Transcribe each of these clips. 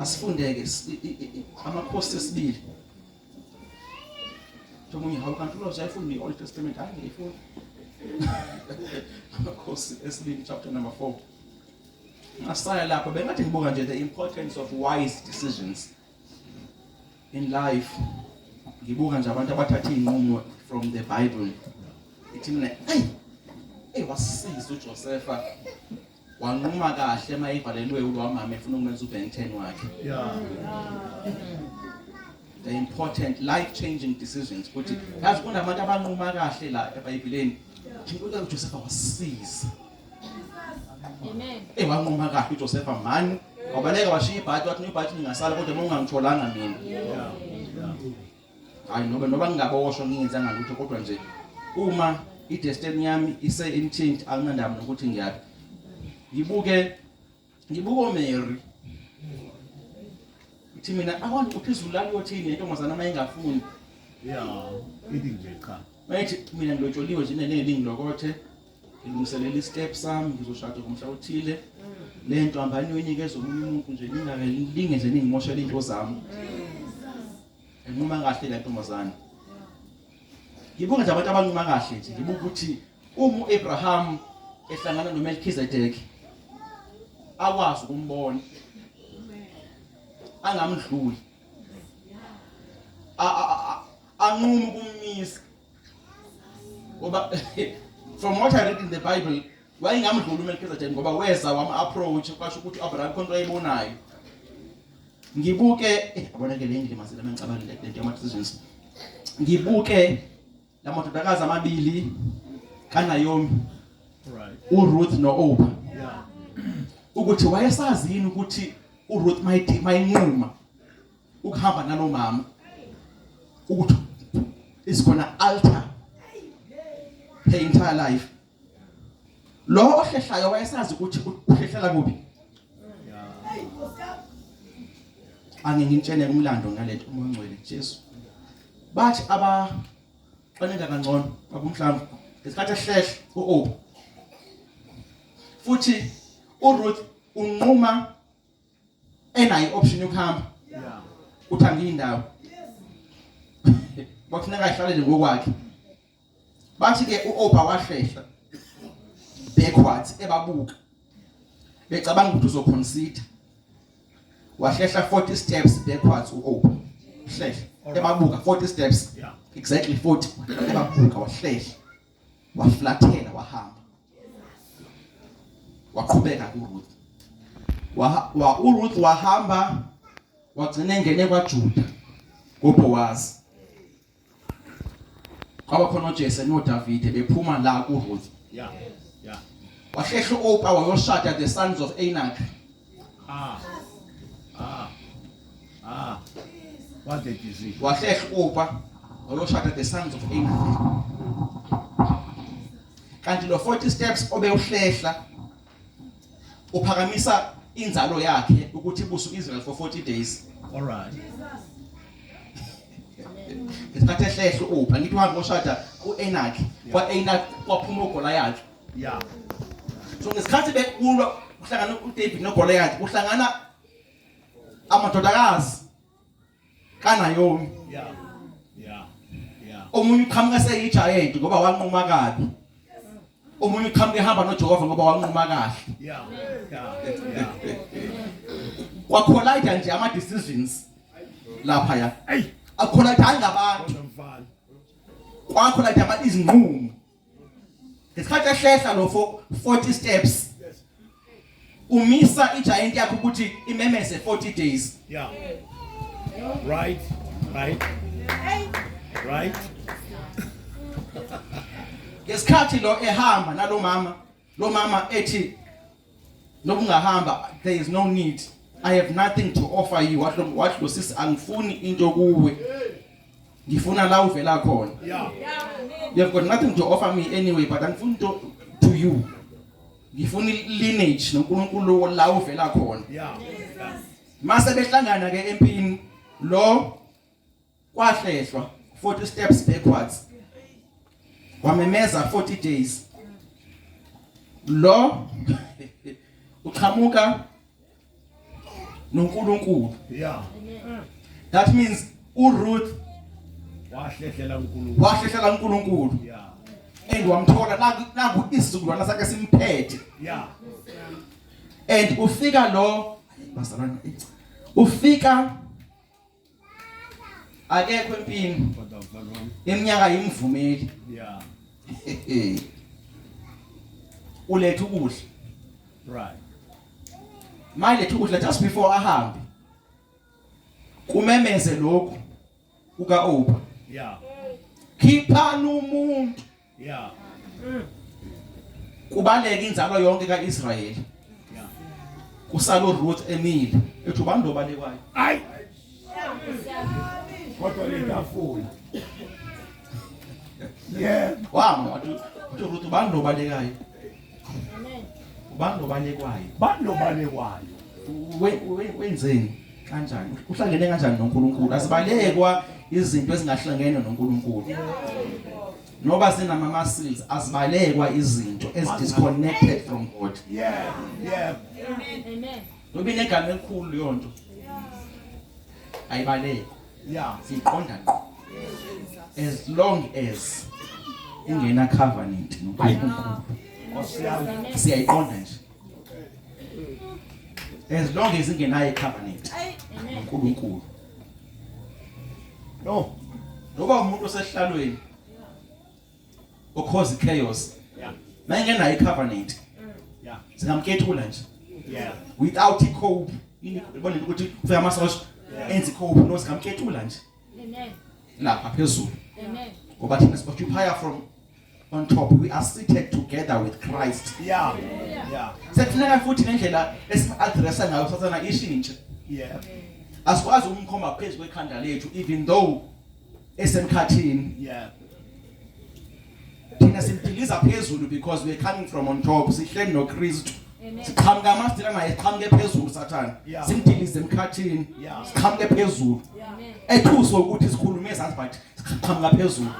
Asifundeke amakhosi esibili. Tomunye how can you say from the Old Testament angifuni. Amakhosi esibili chapter number 4. Asaya lapho bengathi ngibuka nje the importance of wise decisions in life. Ngibuka nje abantu abathatha inqumo from the Bible. Ithi mina wasisiza uJosepha wanquma kahle mayivalelwe ulwamama efuna ukumenza uBen 10 wakhe. The important life-changing decisions. Ukuthi yazi kunabantu abanquma kahle la eBhayibhelini. Ngikubuka uJosepha wasisiza. Amen. Wanquma kahle uJosepha mani. Wabaleka washiya ibhati wathi ibhati lingasala kodwa mongangitholanga mina. Hayi noba ngingaboshwa ngiyenzanga lutho kodwa nje uma idestiny yami ise inchange anginandaba nokuthi ngiyaphi. Ngibuke uMary. Uthi mina abantu uphezulu la uyothini intombazana mayingafuni. Ithi nje cha. Mayithi mina ngilotsholiwe nje nelingilokothe. Ngilungiselela istep sami ngizoshada kumhla othile. Lento ambani uyinikezwe umuntu nje linge nje ningimoshela into zami. Enquma kahle le ntombazana. Ngibuka nje abantu abanquma kahle nje ngibuka ukuthi uma uAbraham ehlangana noMelchizedek akwazi ukumbona angamdluli anquma ukumisa ngoba from what I read in the Bible wayingamdluli uMelchizedek ngoba weza wama approach kwasho ukuthi uAbraham konke ayibonayo. Ngibuke abonake le ndlela masela mangicabangile lento yama decisions. Ngibuke lamadodakazi amabili kaNaomi, uRuth noOrpah. Ukuthi wayesazi yini ukuthi uRuth mayinquma ukuhamba nalomama ukuthi is gonna alter her entire life. Lo ohlehlayo wayesazi ukuthi uhlehlela kuphi. Angingitshene kumlando ngalento uMongcwele Jesu. Bathi abanenga kangcono akumhlamba ngesikhathi ehlehla uOrpah. Futhi uRuth unquma enayo option yokuhamba. Uthanda indawo. Bakufuneka ahlale ngokwakhe. Bathi ke uOrpah wahlehla backwards ebabuka. Becabanga ukuthi uzoconsider. Wahlehla 40 steps backwards uOrpah. Hlehla ebabuka 40 steps. Exactly 40. Ebabuka wahlehla. Waflathela wahamba. Waqhubeka kuRuth. uRuth wahamba wagcina engene kwaJuda ngoBoaz. Kwaba khona uJese noDavide bephuma la kuRuth. Wahlehla uOrpah wayoshada the sons of Anak. What did you see? Wahlehla uOrpah wayoshada the sons of Anak. Kanti lo 40 steps obewuhlehla uphakamisa inzalo yakhe ukuthi ibusu Israel for 40 days. All right. Isikhathi ehlehla uOrpah ngithi uhamba oshada uEnak. KwaEnak kwaphuma uGoliath. So ngesikhathi bekulwa uhlangana uDavid noGoliath uhlangana amadodakazi kaNaomi. Omunye uqhamuka seyigiant ngoba wanquma kabi. Omunye uqhamuka ehamba noJehova ngoba wanquma kahle. Kwakholaida nje ama decisions lapha ya. Akholaida angabantu. Kwakholaida ama izinqumo. Ngesikhathi ehlehla lo 40 steps. Umisa igiant yakhe ukuthi imemeze 40 days. Right. Ngesikhathi lo ehamba lo mama ethi nobungahamba there is no need. I have nothing to offer you. What lo sis angifuni into kuwe. Ngifuna la uvela khona. You have got nothing to offer me anyway but angifuni to you. Ngifuna lineage noNkulunkulu la uvela khona. Mase behlangana ke empini lo kwahlehlwa 40 steps backwards. Wamemeza 40 days. Lo uqhamuka noNkulunkulu. Yeah. That means uRuth Wahlehlela uNkulunkulu. wahlehlela uNkulunkulu Yeah. and wamthola naku isizukulwana sakhe simphethe. Yeah. And ufika lo bazalwane ufika akekho empini Kodwa mfana. eminyaka yimvumeli Yeah. uletha ukudla Right. mayiletha ukudla just before ahambe kumemeze lokhu ukaOpa Yeah. khiphana umuntu Yeah. kubaleka inzalo yonke kaIsrayeli Yeah. kusalo Ruth emile ethi ubani lobalekwayo Ay. Kodwa letafula. Yeah. wama wathi Ruth ubani lobalekayo ubani lobalekwayo Bantu balekwayo. wenzeni kanjani uhlangene kanjani noNkulunkulu asibalekwa izinto ezingahlangene noNkulunkulu noba sinama muscles asibalekwa izinto disconnected from God Yeah. Yeah. Amen. noba inegama elikhulu yonto ayibalekwa Yeah. siqonda ngqo as long as ingena covenant noNkulunkulu Osiyami. siyayiqonda nje as long as ingenayo covenant Amen. noNkulunkulu No. noba umuntu osehlalweni okhoza chaos Yeah. mayingenayo icovenant Yeah. singamkethula nje Yeah. without icope ibona ukuthi ufika amasosha enza icope no singamkethula nje Amen. lapha phezulu Amen. ngoba thina siboccupy from on top we are seated together with Christ Yeah. Yeah. sekufuneka futhi nendlela esi-addressa ngayo sathana ishintshe Yeah. asikwazi ukumkhomba phezu kwekhanda lethu even though esemkhathini Yeah. thina simdiliza phezulu because we are coming from on top sihleli noKristu Amen. siqhamuka amasitila naye siqhamuke phezulu sathana Yeah. simdilize emkhathini Yeah. siqhamuke phezulu Amen. ethuswe ukuthi sikhulume ezansi but siqhamuka phezulu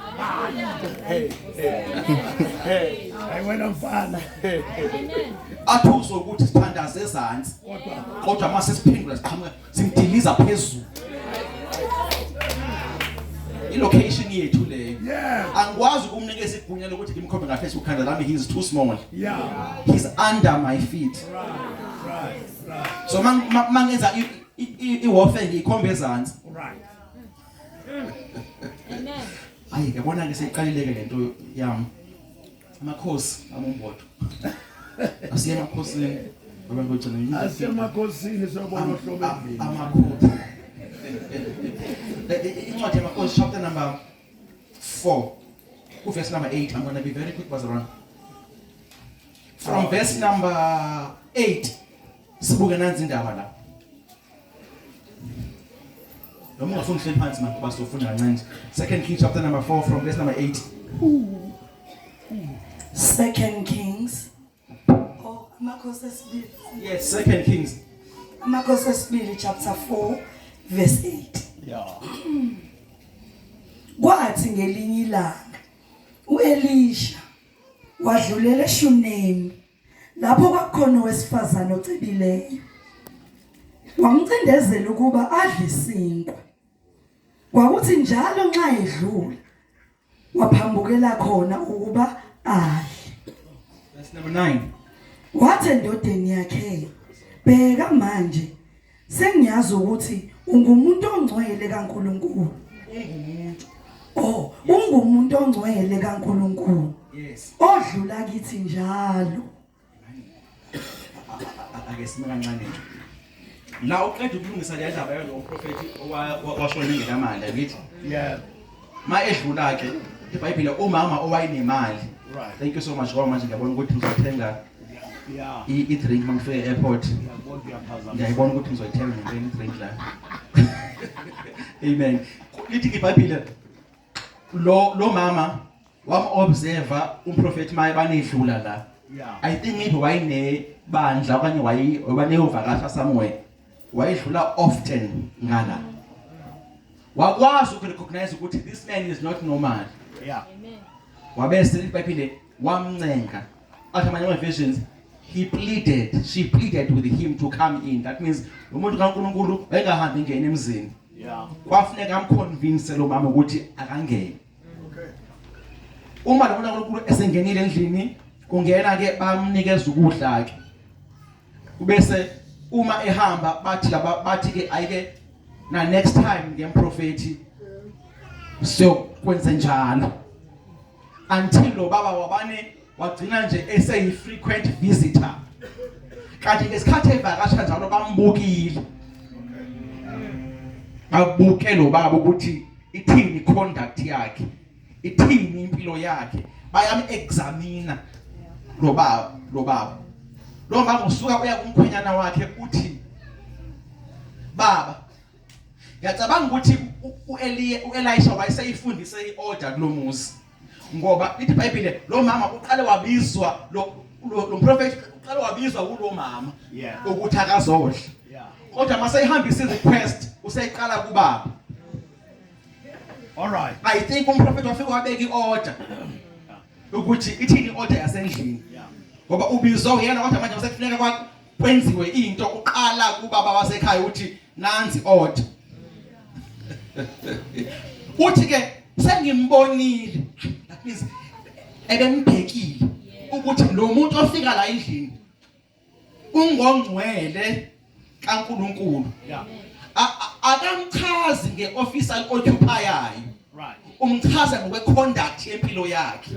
Hey. Hey. Ayiwena mfana. Amen. athuswe ukuthi sithandaze ezansi kodwa mase siphendula siqhamuka simdiliza phezulu ilocation yethu leyo Yeah. angikwazi ukumnikeza igunya lokuthi ngimkhombe ngaphezulu ukhanda lami he is too small Yeah. he's under my feet Right. Right. so mangenza iwarfare ngiyikhombe ezansi Right. Amen. hayi yabona ke seyiqalileke lento yami amakhosi amombodo asiye emakhosini ngoba ngojana Asemakhosini sobona ohlobo endlini. amakhosi incwadi yamakhosi chapter number 4 verse number 8 I'm going to be very quick Bazaran from verse number 8 sibuke nanzi indaba la noma ungafuni hleli phansi manje basofunda kancane 2 Kings chapter number 4 from verse number 8 Second Kings. Oh, Amakhosi esibili. yes 2 Kings Amakhosi esibili chapter 4 verse 8. Yeah. Kwathi ngelinye ilanga uElisha wadlulela eShunemi lapho kwakukhona owesifazane ocibileyo. Wamcindezela ukuba adle isinkwa. Kwakuthi njalo nxa edlula waphambukela khona ukuba adle. verse number 9 Wathi endodeni yakhe, bheka manje sengiyazi ukuthi ungumuntu ongcwele kaNkuluNkulu. Oh, ungumuntu ongcwele kaNkuluNkulu. yes Odlula kithi njalo. ake sime kancane la uqeda ukulungisa le ndaba yalo prophet owashona ngenamali ngithi Yeah. ma edlula ke iBhayibheli umama owayinemali Right. thank you so much ngoba manje ngiyabona ukuthi uzothenga Yeah. i-drink mangifike e-airport Ngiyabona uyaphazama. ngiyayibona ukuthi ngizoyithenga ngempela i-drink la amen lithi iBhayibheli lo mama wam-observe umprofeti maye banedlula la Yeah. I think maybe wayinebandla okanye wayeneyovakasha somewhere wayedlula often ngala wakwazi ukurecognize ukuthi this man is not normal Yeah. Amen. wabese iBhayibheli wamncenga athi amanye ama-versions she pleaded with him to come in. That means umuntu kaNkulunkulu wayengahambi ngene emzini. Yeah. Kwafuneka amconvince lo mama ukuthi akangene. Uma lo muntu kaNkulunkulu esengenile endlini kungena ke bamnikeza ukudla ke. Ubese uma ehamba bathi ke ayike na next time ngemprofeti so kwenze njalo until lo baba wabane wagcina nje eseyi frequent visitor. Kanti ngesikhathi evakasha njalo bambukile. Babuke lo baba ukuthi ithini conduct yakhe, ithini impilo yakhe. Bayam examine lo baba. Lo mama usuka uya kumkhwenyana wakhe uthi baba ngiyacabanga ukuthi uElisha wayeseyifundise iorder kulomuzi ngoba lithi iBhayibheli lo mama uqale wabizwa lo prophet uqale wabizwa kulo mama ukuthi akazodla kodwa mase ihambisa irequest useyiqala kubaba. All right. I think umprofeti wafika wabeka iorder ukuthi ithini iorder yasendlini ngoba ubizwa uyena kodwa manje usekufuneka kwenziwe into uqala kubaba wasekhaya uthi nanzi order. Uthi ke sengimbonile that means ebembhekile ukuthi lo muntu ofika la endlini ungongcwele kaNkulunkulu. Akamchazi ngeofficial occupier. Right. Umchaza ngokweconduct yempilo yakhe.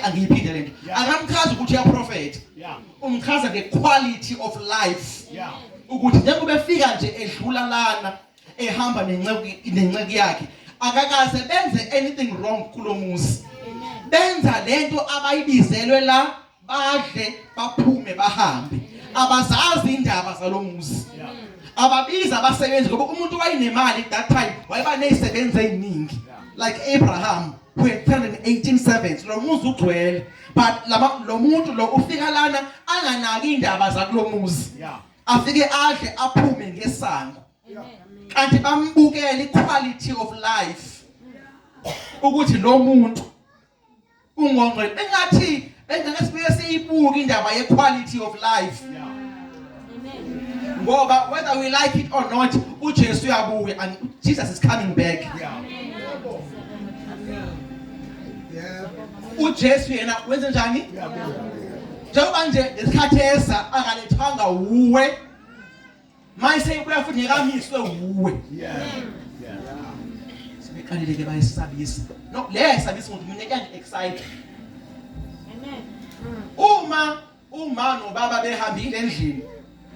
Angiyiphinde lento. Akamchazi ukuthi uya prophet. Umchaza ngequality of life. Ukuthi njengoba efika nje edlula lana ehamba nenceku yakhe akakaze benze anything wrong kulomuzi. Benza lento abayibizelwe la badle baphume bahambe. Abazazi indaba zalomuzi. Ababiza abasebenzi ngoba umuntu wayinemali that time wayeba nezisebenzi eziningi like Abraham who had 318 servants. Lo muzi ugcwele but lo muntu lo ufika lana anganaki indaba zakulomuzi. Afike adle aphume ngesango. Kanti bambukele iquality of life ukuthi lo muntu ungongqele engathi engakasibuye siyibuka indaba yequality of life. Ngoba whether we like it or not uJesu uyabuya and Jesus is coming back. uJesu yena wenze njani? Njengoba nje isikhathesa akalethanga uwe mayise kuya futhi ngekamiswe uwe. Sibeqalile ke bayisabisa. No le yayisabisa umuntu mina kuyang excite. Uma nobaba behambile endlini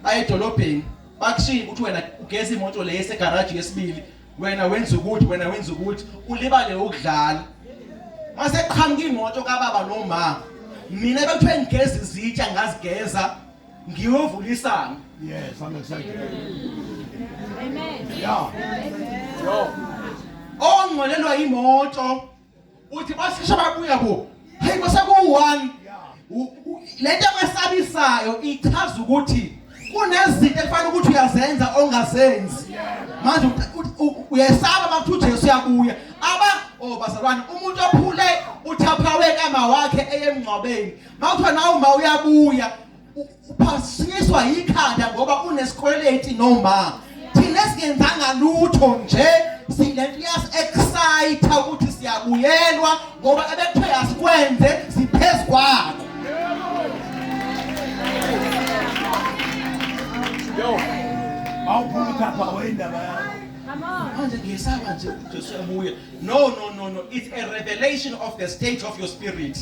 baye edolobheni bakushiya ukuthi wena ugeza imoto le esegarage yesibili wena wenza ukuthi ulibale ukudlala. Mase qhamuka imoto kaBaba noMama mina bekuthiwe ngigeza izitsha ngazigeza ngiyovula isango. Yes, I'm excited. Amen. Yeah. Ongolelwa imoto uthi basisha babuya bo hey kwaseku1 lento kwesabisayo ichaza ukuthi kunezinto efanele ukuthi uyazenza ongazenzi. Manje uyesaba bakuthi uJesu uyabuya bazalwane umuntu ophule uthaphawe kama wakhe eyemngcwabeni mawuthiwa nawe ma uyabuya uphasiswa yikhanda ngoba unesikweleti noma thina singenzanga lutho nje silento yas-excite ukuthi siyabuyelwa ngoba ebekuthiwe asikwenze siphezulu kwakho. Yo. Awuphula uthapha wendaba yakho. Come on. Manje ngiyesaba nje uJesu uyabuya. No. It's a revelation of the state of your spirit.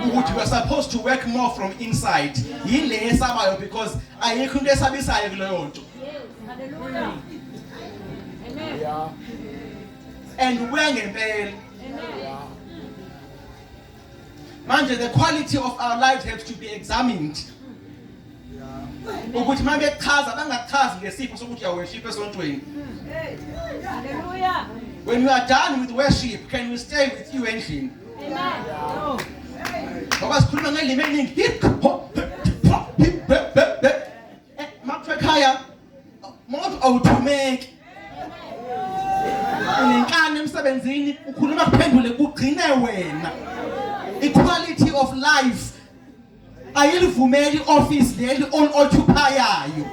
Ukuthi you are supposed to work more from inside. Yile esabayo because ayikho into esabisayo kuleyo nto. Hallelujah. Amen. Yeah. And ngempela. Amen. Manje the quality of our lives has to be examined. Ukuthi manje bechaza bangachazi ngesipho sokuthi ya worship esontweni. Hallelujah. When you are done with worship, can we stay with you endlini? Amen. Oh. Ngoba sikhuluma ngelimi eningi. Makukhaya moto awuthumeki. Unenkani emsebenzini ukhuluma kuphendule kugcine wena. Equality of life. ayilivumeli office leli occupayayo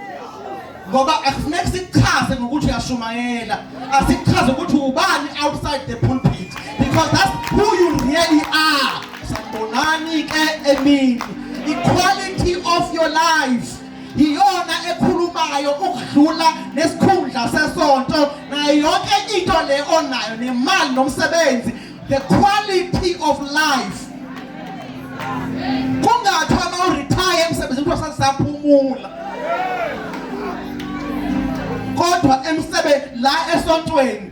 ngoba akufuneki sichaze ngokuthi uyashumayela asichaze ukuthi ubani outside the pulpit because that's who you really are. Sanibonani ke emini equality of your life iyona ekhulumayo ukudlula nesikhundla sesonto nayo yonke into le onayo nemali nomsebenzi. The quality of life kungathiwa uma uretire emsebenzini ukuthi sasaphumula kodwa emsebenzi la esontweni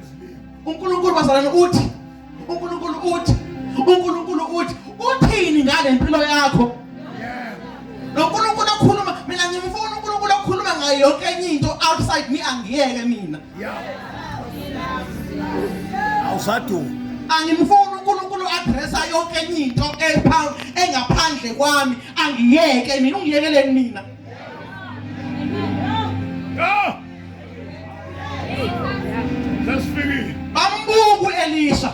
uNkulunkulu bazalwane uthi uthini ngale mpilo yakho. noNkulunkulu okhuluma mina ngimfuna uNkulunkulu okhuluma ngayo yonke enye into outside me angiyeke mina awusadu angimfuni uNkulunkulu addressa yonke enye into engaphandle kwami angiyeke mina ungiyekeleni mina. Let's begin. Bambuku Elisha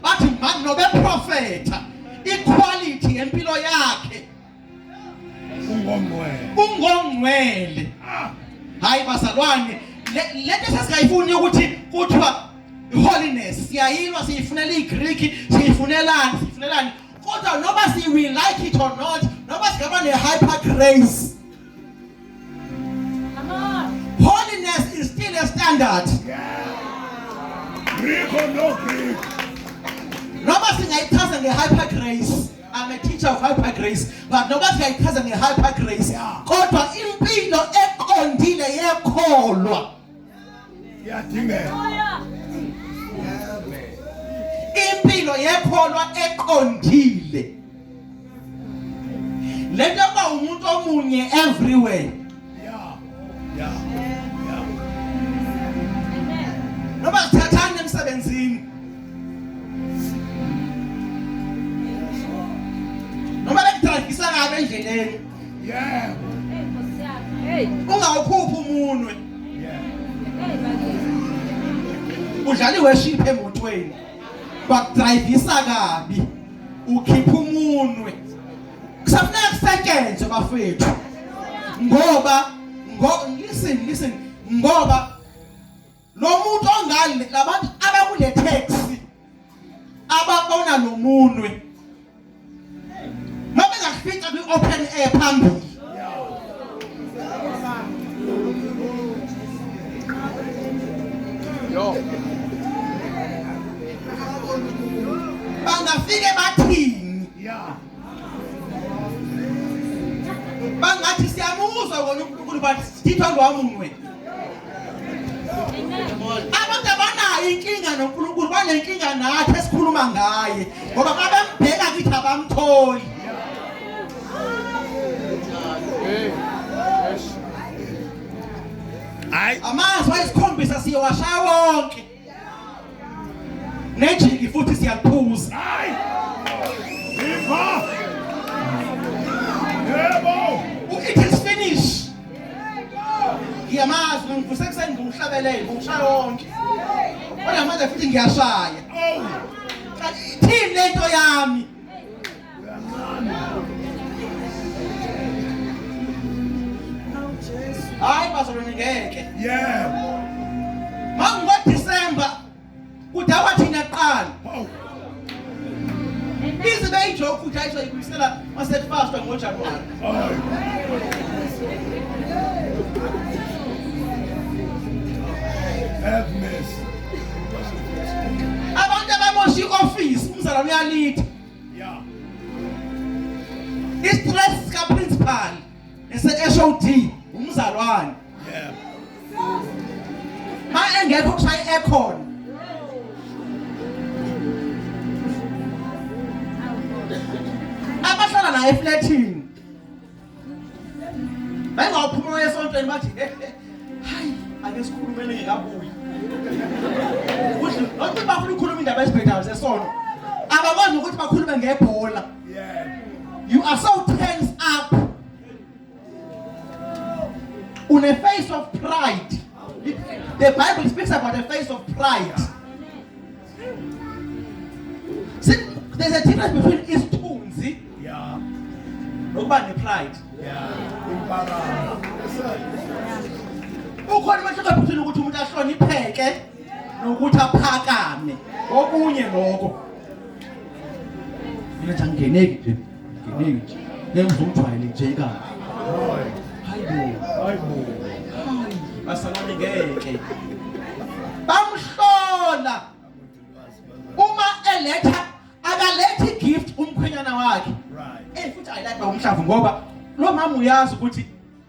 bathi manje nobe prophetha equality empilo yakhe ungongcwele. Hayi bazalwane lento sasingayifuni ukuthi kuthiwa holiness siyayilwa siyifunela iGreek siyifunelani kodwa noba we like it or not noba sigaba ne-hyper grace holiness is still a standard. Greek or no Greek. Noba singayichaza nge-hyper grace. I'm a teacher of hyper grace, but noba singayichaza nge-hyper grace kodwa impilo eqondile yekholwa Yadingeka. impilo yekholwa eqondile lento ba umuntu omunye everywhere. Noba sithathane emsebenzini noba lekudrivisa kabe endleleni ungawukhuphi umunwe udlala iworship emotweni bakudrivisa kabi ukhipha umunwe kusafuneka kusetshenzwe bafethu ngoba listen ngoba lo muntu ongale labantu abakule taxi ababona lo munwe mabe ngafika kwi-open air phambili bangafike bathini bangathi siyamuzwa wona uNkulunkulu bathi sithithwa lwamunwe. Abantu abanayo inkinga noNkulunkulu banenkinga nathi esikhuluma ngaye ngoba babembheka kithi abamtholi. Amazwi ayisikhombisa siyowashaya wonke nejiki futhi siyaphuza. It is finished. Ngiyamazwi ngivuse kuseni ngihlabelele ngishaya wonke kodwa manje futhi ngiyashaya. Thini lento yami hayi bazalwane ngeke mango-December kudawa thina kuqala ize beyijoke ukuthi ayizoyibuyisela mase-fasta ngoJanuwari. Abantu abamosha i-office umzalwane uyalithi i-stress ka-principal ese-HOD umzalwane ma engekho kushaya i-aircon abahlala naye eflatini bengawuphumula esontweni bathi hayi ake sikhulumeni ngekabuyi ukuthi bafuna ukukhuluma indaba ezibhedayo zesonto abakwazi ukuthi bakhulume ngebhola. You are so tense up on a face of pride. The Bible speaks about a face of pride. See, there's a difference between isithunzi nokuba nepride. Yeah. Imparala. Ukhona amahlobo aphethile ukuthi umuntu ahlonipheke nokuthi aphakame. Okunye lokho. Mina nje ngeneki nje. Ngeneki nje. Ngengizomjwayele nje kabi. Hayibo. Basalwane ngeke. Bamhlola. Uma eletha akalethi gift umkhwenyana wakhe. Right. Futhi ayilapha umhlavu ngoba lo mama uyazi ukuthi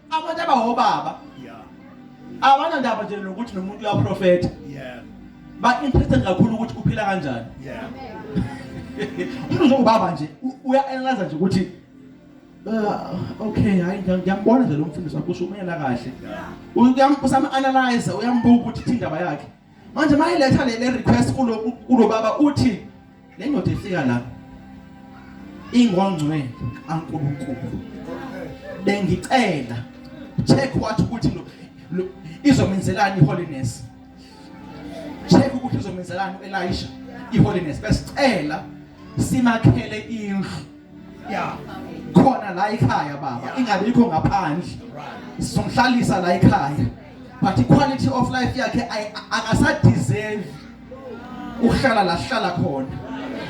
abantu abahobaba Yeah. abana ndaba nje nokuthi nomuntu uyaprofeta. Yeah. Ba interested kakhulu ukuthi uphila kanjani. Yeah. Umuntu njengobaba nje uya-analyze nje ukuthi okay hayi ngiyambona nje lo mfundisi wakho usumela kahle. Uyamphusama analyze uyambuka ukuthi indaba yakhe. Manje mayiletha le request kulo baba uthi le ndoda efika la ingongcwele kaNkulunkulu. Bengicela check wathi ukuthi lo izomenzelani iholiness. Check ukuthi izomenzelani uElisha iholiness. Besicela simakhele indlu. Yeah. Khona la ekhaya baba ingabe ikho ngaphandle. Sizomhlalisa la ekhaya. But quality of life yakhe akasadeserve ukuhlala la hlala khona.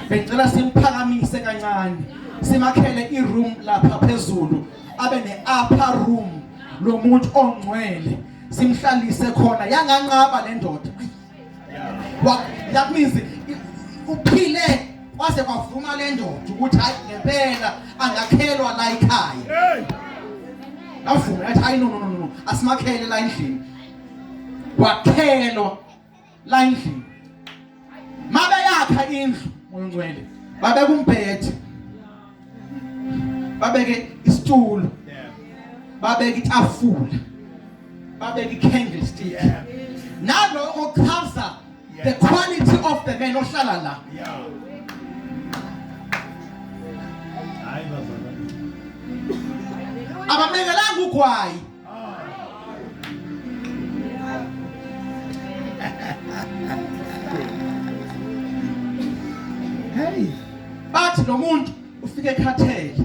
Bengicela simphakamise kancane. Simakhele iroom lapha phezulu. Abe ne-upper room lo muntu ongcwele. Simhlalise khona yanganqaba le ndoda. That means uphile kwase kwavuma le ndoda ukuthi hayi ngempela angakhelwa la ekhaya. Avuma athi hayi no asimakhele la endlini. Wakhelwa la endlini. Mabe yakha indlu ngcwele. Babeka umbhede. Babeke isitulo. Babeke itafula. Babeke i-candlestick. Naloko cover the quality of the man ohlala la. Yeah. Hayi bazalwane. Abamekelanga ugwayi. Hey. Bathi lo muntu ufike ekhathele.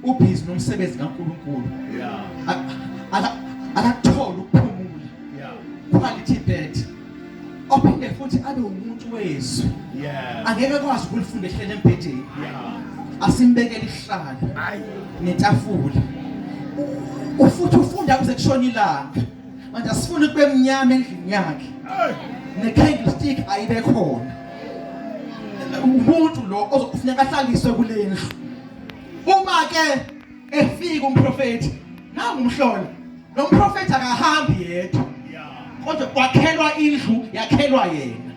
Ubhizi nomsebenzi kaNkulunkulu. Yeah. Akathola ukuphumula. Yeah. Quality bed. Ophinde futhi abe umuntu wezwi. Yeah. Angeke kwazi ukulifunda ehlele embhedeni. Yeah. Asimbekele ihlala Hayi. netafula. Ufuthi ufunda kuze kushona ilanga. Manje asifuni kube mnyama endlini yakhe. Hey. Ne-candlestick ayibe khona. Umuntu lo ozokufuneka ahlaliswe kule ndlu. Uma ke efika umprofeti nangu umhlola. Lo mprofeti akahambi yedwa. Yeah. Kodwa kwakhelwa indlu yakhelwa yena.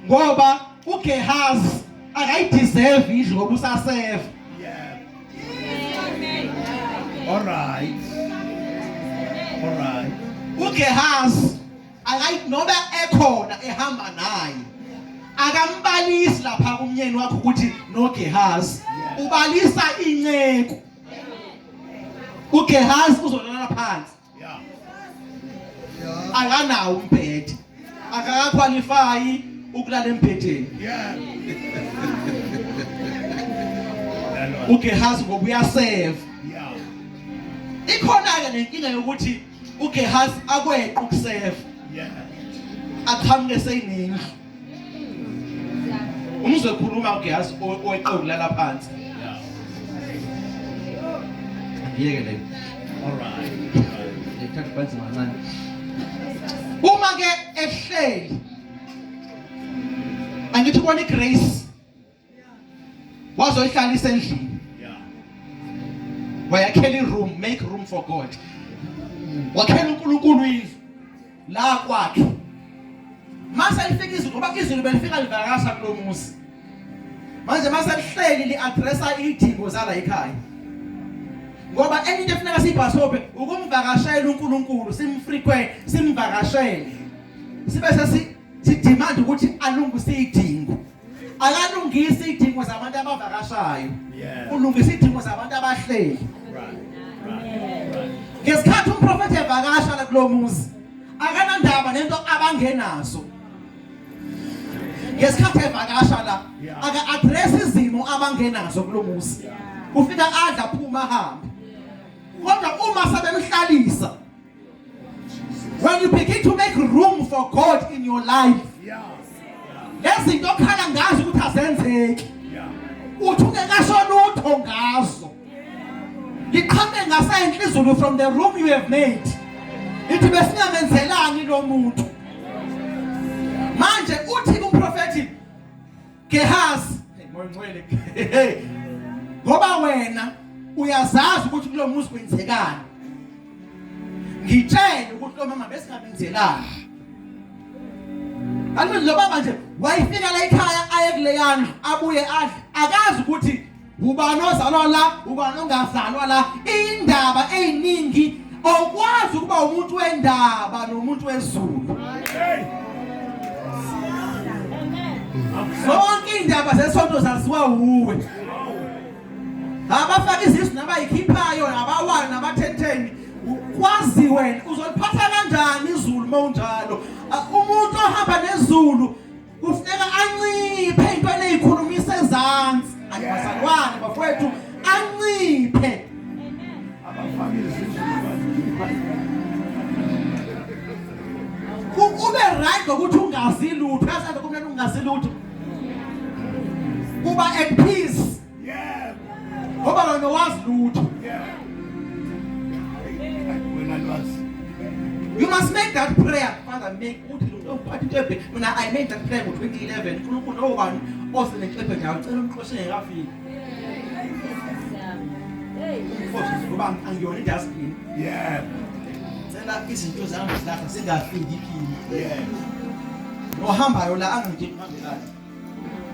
Ngoba uGehazi akayideserve indlu ngoba usaseva. Yeah. All right. All right. uGehazi noba ekhona ehamba naye akambalisi lapha kumnyeni wakhe ukuthi noGehazi ubalisa inceku. uGehazi uzolala phansi. Yeah. Akanawo umbhede. Akakaqualify ukulala embhedeni. Yeah. uGehazi ngoba uyaseva. Yeah. Ikhona ke lenkinga yokuthi uGehazi akweqa ukuseva. Yeah. Aqhamuke seyinendlu. Umzwe khuluma uGehazi oweqe ukulala phansi. Yeah. Ngiyeke le. All right. Ngithatha phansi mancane. Uma ke ehleli angithi kona iGrace wazoyihlalisa endlini. Yeah. Wayakhela iroom, make room for God. Wakhela uNkulunkulu indlu la kwakhe. Mase lifika izulu ngoba izulu belifika livakasha kulomuzi. Manje mase lihleli liaddressa idingo zala ekhaya. Ngoba enye into efuneka siyibhasobe ukumvakashela uNkulunkulu, simfrequent, simvakashele. Sibe sidemand ukuthi alungise idingo. Akalungise idingo zabantu abavakashayo. Yeah. Ulungise idingo zabantu abahleli. Right. Ngesikhathi umprofeti evakasha la kulomuzi, akanandaba nento abangenazo. Ngesikhathi evakasha la, aka address izimo abangenazo kulomuzi. ufika adla phuma hamba kodwa uma sebemhlalisa when you begin to make room for God in your life Yeah. lezinto okhala ngazo ukuthi azenzeki Yeah. uthi ungekasho lutho ngazo liqhame ngasenhlizulu from the room you have made ithi besingamenzelani lo muntu manje uthi kumprofeti Gehazi moyingcwele ngoba wena uyazazi ukuthi kulo muzi kwenzekani ngitshela ukuthi lo mama besingamenzelani alimi lo baba nje wayifika la ekhaya aye kuleyana abuye adle akazi ukuthi ubani ozalwa la ubani ongazalwa la indaba eziningi okwazi ukuba umuntu wendaba nomuntu wezulu Hey. zonke indaba zesonto zaziwa uwe abafaka izisu nabayikhiphayo nabawani nabathetheni kwazi wena uzoliphatha kanjani izulu mawunjalo umuntu ohamba nezulu kufuneka anciphe into ezikhulumisa ezansi ayibazalwane bafowethu anciphe Abafaki izindlu ube right ngokuthi ungazi lutho yasenza kumele ungazi lutho kuba at peace Yeah. ngoba wena wazi lutho Yeah. Wena lwazi. you must make that prayer Father make uthi uphathe into mina I made that prayer ngo2011 uNkulunkulu obani osenenhlebe njawo ucela umxoshe ngekafiki mfowethu ngoba angiyona idustbin Yeah. cela izinto zami zilapha singafiki iphini Yeah. nohambayo la angangeni phambelani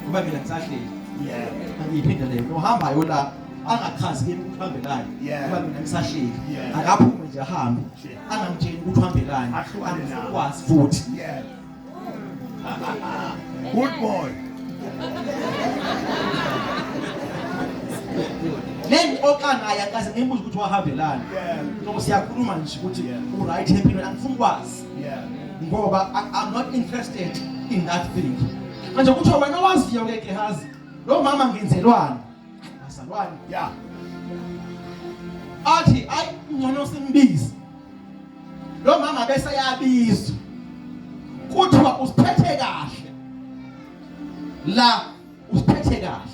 ngoba mina ngisahleli Yeah. angiyiphinde leyo nohambayo la angakhazi yini ukuhambelani Yeah. ngoba mina ngisahleli Yeah. akaphume nje ahambe Shit. angamtsheli ukuthi uhambelani Ahlukane nawe. angikwazi futhi Yeah. Good boy. nengixoxa naye akaze ngimbuze ukuthi wahambelani Yeah. ngoba siyakhuluma nje ukuthi Yeah. uright empilweni angifuni ukwazi Yeah. ngoba I'm not interested in that thing manje kuthiwa wena waziyo ke Gehazi lo mama ngenzelwani azalwani Yeah. athi ayi ngcono simbize lo mama bese yabizwa kuthiwa usiphethe kahle la usiphethe kahle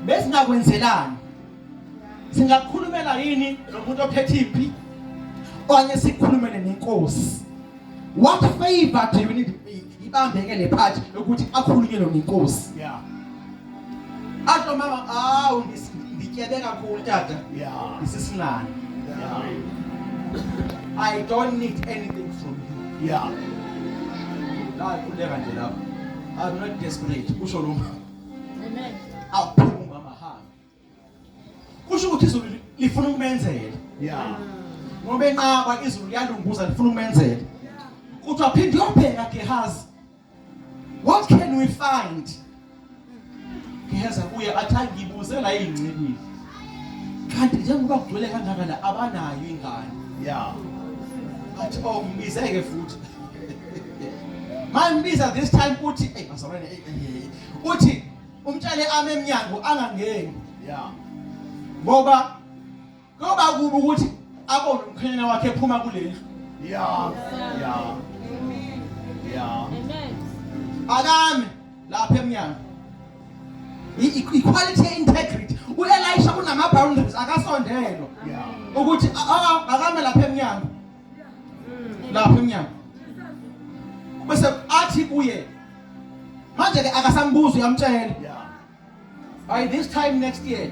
bese ngakwenzelani singakhulumela yini nomuntu ophethe impi okanye sikhulumele nenkosi what favor do you need ibambeke le part ukuthi akhulunyelwe nenkosi Yeah. athi mama awu ndityebe kakhulu tata Yeah. isisinani Yeah. I don't need anything from you Yeah. la kuleka nje lapho I'm not desperate kusho lo mama Amen. awuphuma umama hamba kusho ukuthi izulu lifuna ukumenzela Yeah. ngoba enqaba izulu liyalunguza lifuna ukumenzela kuthi aphinde uyobheka Gehazi what can we find Gehazi uye athi ngibuzela ingcibili kanti njengoba kugcwele kangaka la abanayo ingane Yeah. athi oh ngibizeke futhi mangibiza this time uthi bazalwane uthi umtshale ame eminyango angangeni Yeah. ngoba kuba ukuthi abone umkhanyana wakhe ephuma kuleli Yeah. Yeah. Yeah. Amen. akame lapha eminyango equality integrity uElisha kunama boundaries akasondelwa Yeah. ukuthi akame lapha eminyango lapha eminyango bese athi kuye manje ke akasambuzo uyamtshela Yeah. by this time next year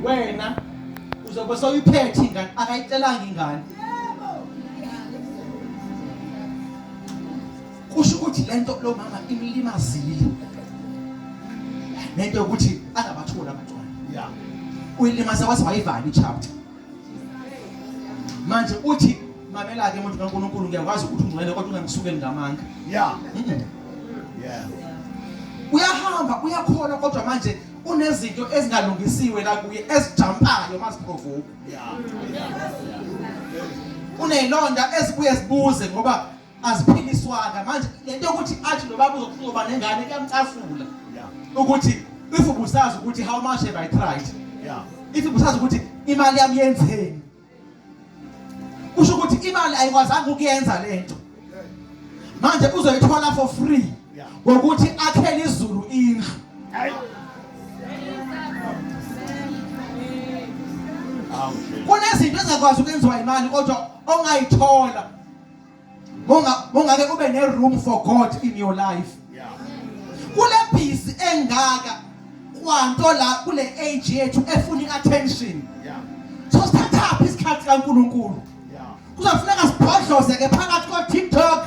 wena uzobe soyiphethe ingane akayitshelanga ingane kusho ukuthi lento lo mama imlimazile lento ukuthi angabathola abantwana Yeah. uyilimaza wathi wayivala ichapter manje uthi mamela ke umuntu kaNkulunkulu ngiyakwazi ukuthi ungcwele kodwa ungangisukeli ngamanga Yeah. Yeah. uyahamba uyakhola kodwa manje unezinto ezingalungisiwe la kuye ezijampayo masiprovoke Yeah. unezilonda ezibuye zibuze ngoba aziphiliswanga manje lento ukuthi athi lo baba uzokuba nengane kuyamcasula Yeah. ukuthi if ubusazi ukuthi how much have I tried, Yeah. if ubusazi ukuthi imali yami yenzeni, kusho ukuthi imali ayikwazanga ukuyenza lento, manje uzoyithola for free ngokuthi akhele izulu indlu. Hey. Kunezinto ezingakwazi ukwenziwa imali kodwa ongayithola mongake kube ne room for God in your life. Yeah. Kule busy engaka kwanto la kule age yethu efuna attention. Yeah. So start isikhathi kaNkulunkulu. Yeah. Kuzofuneka sibhodloze ke phakathi ko TikTok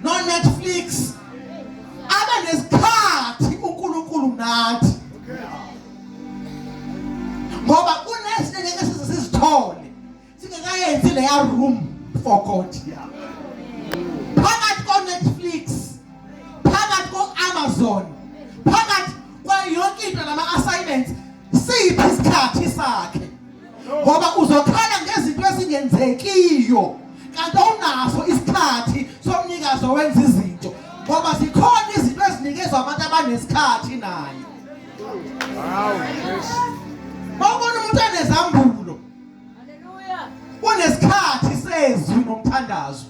no Netflix. Abe nesikhathi uNkulunkulu nathi. Ngoba kunezinto ngeke sizithole singakayenzi leya room for God. Yeah. Phakathi ko Netflix, phakathi ko Amazon, phakathi kwa yonke into nama assignments siphi isikhathi sakhe. Ngoba uzokhala ngezinto ezingenzekiyo kanti unaso isikhathi somnikazi owenza izinto. Ngoba zikhona izinto ezinikezwa abantu abanesikhathi naye. Wow. Yes. Bawubona umuntu enezambulo, Hallelujah. unesikhathi sezwi nomthandazo.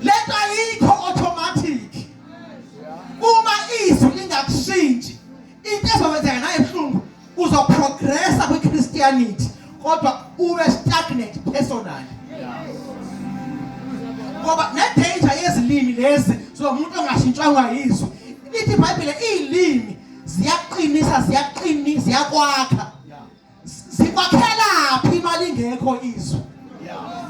Lento ayikho automatic. Uma izwi lingakushintshi, into ezokwenzeka naye ebuhlungu, uzoprogressa kwiChristianity kodwa ube stagnant personally. Ngoba nedanger yezilimi lezi zomuntu ongashintshwanga yizwi. Lithi iBhayibheli izilimi ziyaqinisa ziyakwakha. Zikwakhela phi imali ingekho izwi.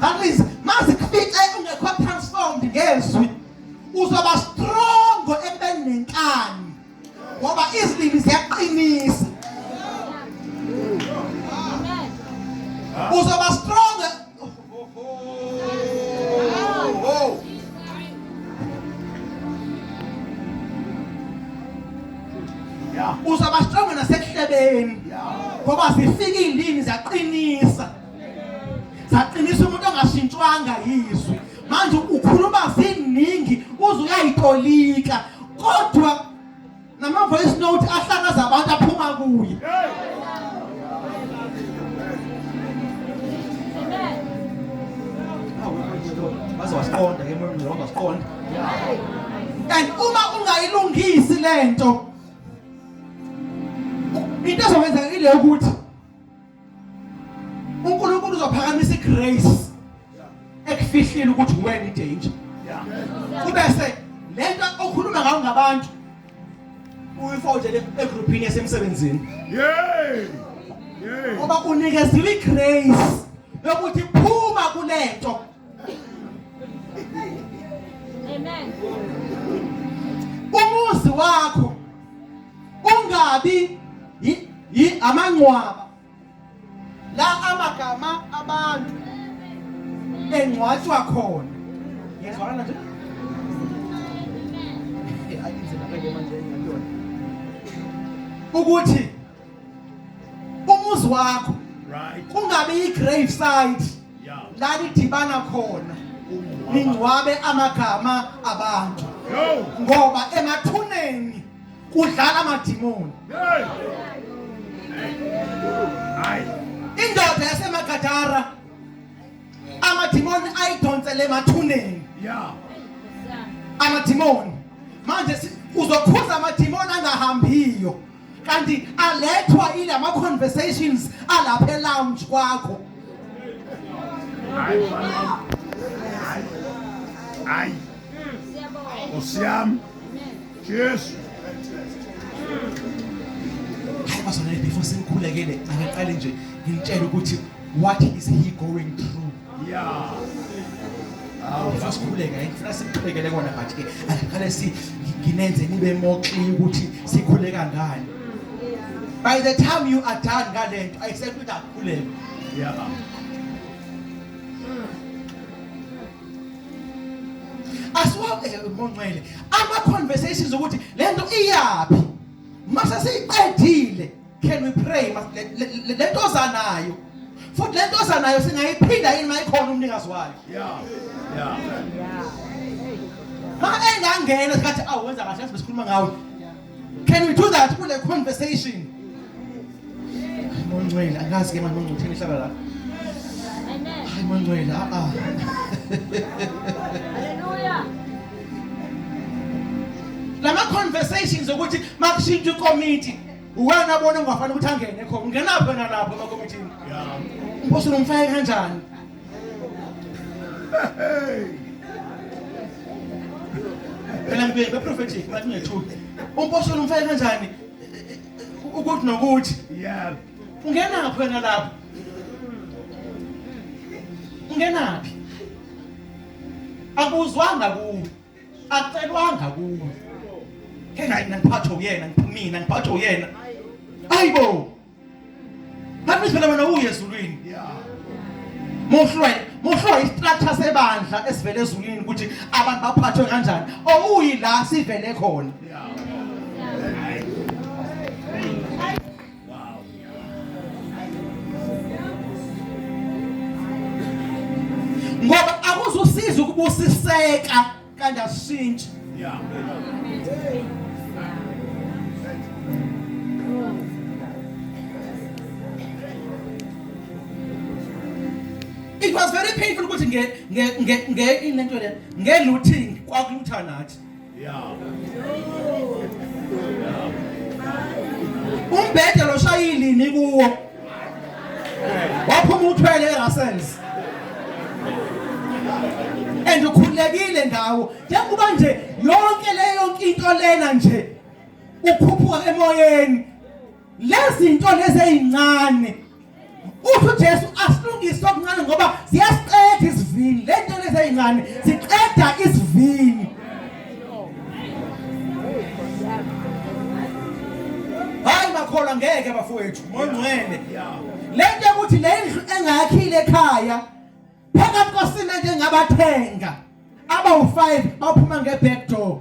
That means mazikufica ungekho transformed ngezwi uzoba strong ekubeni nenkani ngoba izilimi ziyaqinisa. Amen. Uzoba strong. Yeah. Uzoba strong nasekuhlebeni ngoba zifika izilimi ziyaqinisa. Zaqinisa umuntu ongashintshwanga yizwi. Manje ukhuluma ziningi uze uyayitolika kodwa nama voice note ahlakaza abantu aphuma kuye. Baze wasiqonda ke manje wasiqonda. And uma ungayilungisi lento into ezokwenza ile ukuthi uNkulunkulu uzophakamisa igrace ekufihlile ukuthi uwena idanger. Kubese lento okhuluma ngayo ngabantu uyifowudele egroupini yasemsebenzini. Yeah. Yeah. Ngoba unikeziwe igrace yokuthi phuma kulento. Amen. Umuzi wakho ungabi amangcwaba la amagama abantu engcwatshwa khona. Ngiyazwakala nje. Ayinzima ke manje ngiyona. Ukuthi umuzi wakho Right. kungabe igrave site Yeah. la lidibana khona ingcwabe amagama abantu Yo. ngoba emathuneni kudlala amadimoni. Hey. Aye. Indoda yasemagadara amadimoni ayidonsele emathuneni. Yeah. Amadimoni manje uzokhuza amadimoni angahambiyo kanti alethwa ile ama conversations alapha elounge kwakho. Aye. Aye. Osiam. Yes. Hayi basonele before simkhulekele angaqale nje ngimtshela ukuthi what is he going through. Yeah. Before sikhuleka ngifuna simkhulekele kona but ke angaqale nginenze nibe more clear ukuthi sikhuleka ngani. By the time you are done ngalento ayisekho ukuthi akukhuleke. Yeah. Aswa monqele ama conversations ukuthi lento iyapi mase siyiqedile can we pray lento ozanayo futhi lento ozanayo singayiphinda yini mayikhona umnikazi wayo. Yeah. Yeah. Ma engangena ngathi awenza kahle besikhuluma ngawe Can we do that kule conversation? Mongcwele angazi ke manje ngikuthini ihlala la. Amen. Hayi mongcwele Hallelujah. Lama conversations ukuthi makushintsha icommittee uwena bona ungafanele ukuthi angene khona ungenapho nalapho emakomitini. Umphosolo umfake kanjani? Phela ngibe prophetic bathi ngiyethuka. Umphosolo umfake kanjani? Ukuthi nokuthi Yeah. ungenapho wena lapho. Ungenaphi? Akuzwanga kuwe. Acelwanga kuwe. Kena ngiphatho uyena mina ngiphatho uyena. Ayibo. Ngathi phela wena uye ezulwini. Yeah. Mohlwa istructure sebandla esivele ezulwini ukuthi abantu baphathwe kanjani. Uyi la sivele khona. Yeah. Ngoba akuzusiza ukubusiseka kanti asishintshe. Yeah. It was very painful ukuthi into le ngelooting kwakulutha nathi. Yeah. Umbhede lo shayilini kuwo. Waphuma uthwele eRussell's. And ukhulekile ngawo. Njengoba nje yonke leyo into lena nje ukhuphuka emoyeni. Lezi zinto lezi ezincane. Uthi uJesu asilungise okuncane ngoba ziyasiqeda isivini. Lento lezi ezincane siqeda isivini. Hayi bakholwa ngeke bafowethu mongcwele. Lento ukuthi le ndlu engayakhile ekhaya phakathi kosimende engabathenga aba u5 baphuma ngeback door.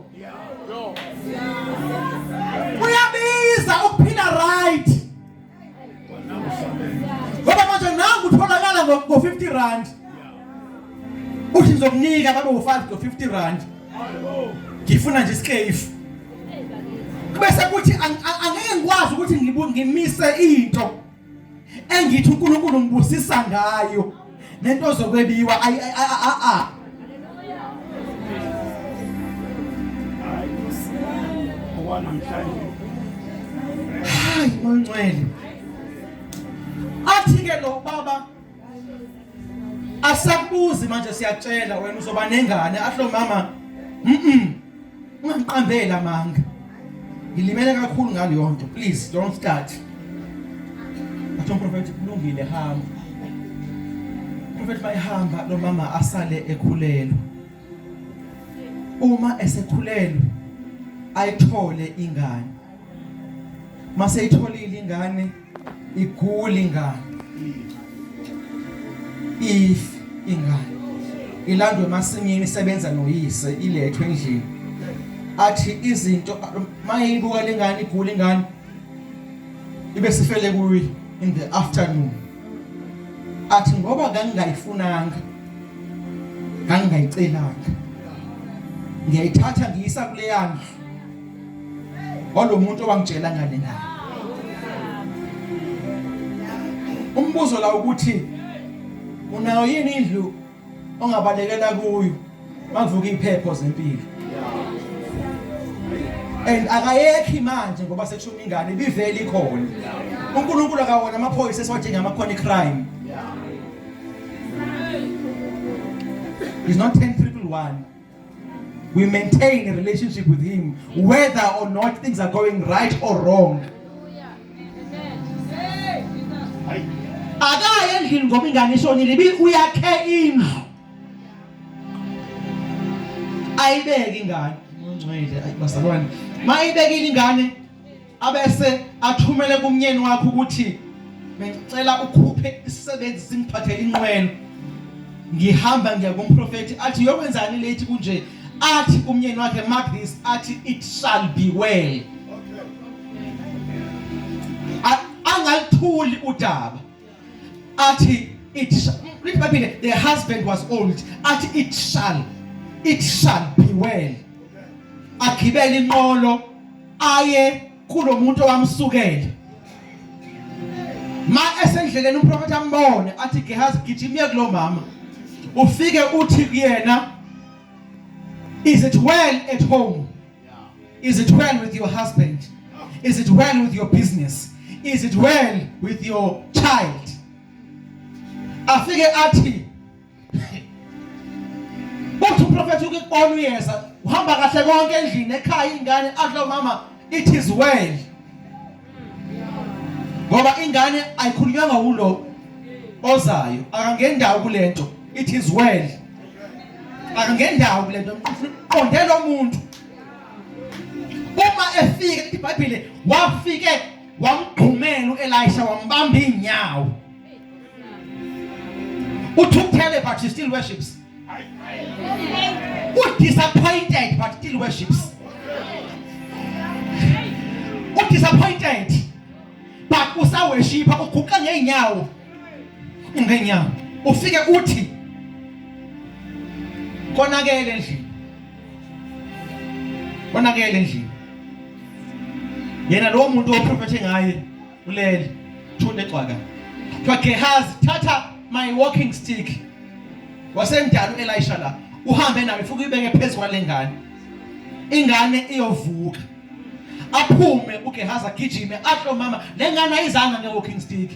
Uyabiza ukuphila right. Ngoba manje nangu utholakala ngo50 rand. Uthi ngizokunika babe u5 ngo50 rand. Ngifuna nje isikefu. Bese kuthi angeke ngikwazi ukuthi ngimise into engithi uNkulunkulu ngibusisa ngayo nento zokwebiwa hayi mongcwele athi ke lo baba asakubuzi manje siyatshela wena uzoba nengane ahlo mama ungangiqambela manga ngilimele kakhulu ngaleyo nto please don't start athi umprofeti kulungile hamba umprofeti bayihamba lo mama asale ekhulelwe uma esekhulelwe ayithole ingane mase itholile ingane igula ingane if ingane ilandwe emasimini isebenza noyise ilethwe endlini athi izinto mayibuka lengane igula ingane ibe sifele kuyi in the afternoon athi ngoba kangingayifunanga kangingayicelanga ngiyayithatha ngiyisa kule yami olomuntu owangitshela ngale naye umbuzo la ukuthi unayo yini indlu ongabalekela kuyo makuvuka iphepho zempilo and akayekhi manje ngoba sekushona ingane ibivele ikhona uNkulunkulu akawona amaphoyisa esiwathi ngamakhona crime is not 10,111 we maintain a relationship with him whether or not things are going right or wrong. Akaya endlini ngoba ingane ishonile uyakhe indlu ayibeke ingane ungcwele ayibazalwane mayibekile ingane abese athumele kumnyeni wakhe ukuthi ngicela ukhuphe isisebenzi singiphathele inqwelo ngihamba ngiya kumprofeti athi yokwenzani lethi kunje athi kumnyeni wakhe mark this athi it shall be well. Angalithuli udaba athi the husband was old athi it shall be well. Agibele inqolo aye kulomuntu owamsukela. Ma esendleleni umprofeti ambone athi Gehazi gijima kulo mama. Ufike uthi kuyena, is it well at home? Is it well with your husband? Is it well with your business? Is it well with your child? Afike athi uthi umprofeti ukubona uyeza uhamba kahle konke endlini ekhaya ingane adlo mama it is well. Ngoba ingane ayikhulunywanga ulo ozayo akangendawo kulento it is well. Akangendawo kulento qondela umuntu. Uma efike iBhayibheli wafike wamgqumela uElisha wambamba inyawo. Uthukuthele but he still worships. Disappointed but still worships. Disappointed but usa worshipa uguqa ngeenyawo. Ngeenyawo. Ufike uthi konakele endlini. Konakele endlini. Yena lo muntu oprofethe ngaye ulele thunde xwaka. Kwa Gehazi thatha my walking stick. Wasemdala uElisha la uhambe nayo ufike ibeke phezulu kwalengane. Ingane iyovuka. Aphume uGehazi agijime atlo mama lengane ayizanga ngewalking stick.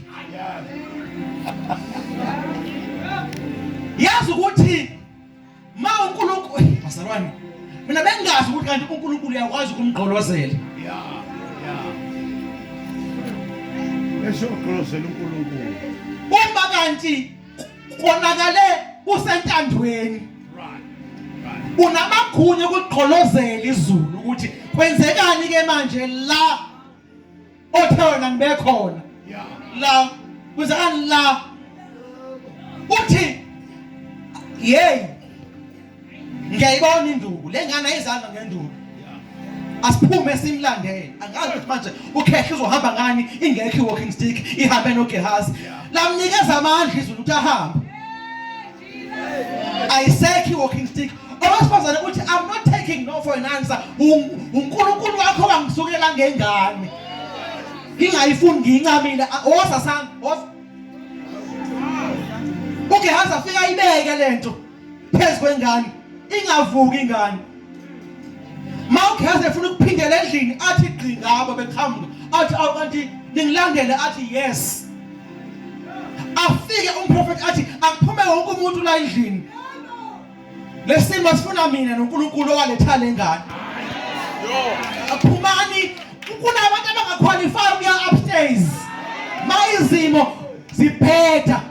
Yazi ukuthi ma uNkulunkulu bazalwane mina bengazi ukuthi kanti uNkulunkulu uyakwazi ukumgqolozela. Eshokrosela uNkulunkulu. Uma kanti konakale usentandweni. Unamagunya ukugqolozela izulu ukuthi kwenzekani ke manje la othona ngibe khona. La kwenzekani la uthi hey ngiyayibona induku lengane ayizanga ngenduku. Asiphume simlandele angazi ukuthi manje uKhehle uzohamba ngani ingekho iwalking stick ihambe noGehazi. Lamnikeza amandla izulu ukuthi ahambe. Ayisekho iwalking stick. Owesifazane uthi I'm not taking no for an answer. uNkulunkulu wakho wangisukela ngengane. Ngingayifuni ngincamile woza sami woza. uGehazi afika ayibeke lento phezu kwengane ingavuki ingane. uGehazi efuna ukuphindela endlini athi gqingaba beqhamuka athi awukanti ningilandele athi yes. Afike umprofeti athi akuphume wonke umuntu la endlini. Lesimo sifuna mina noNkulunkulu owaletha lengane. Aphumani kunabantu abangaqualify ukuya upstairs. Mayizimo zibheda.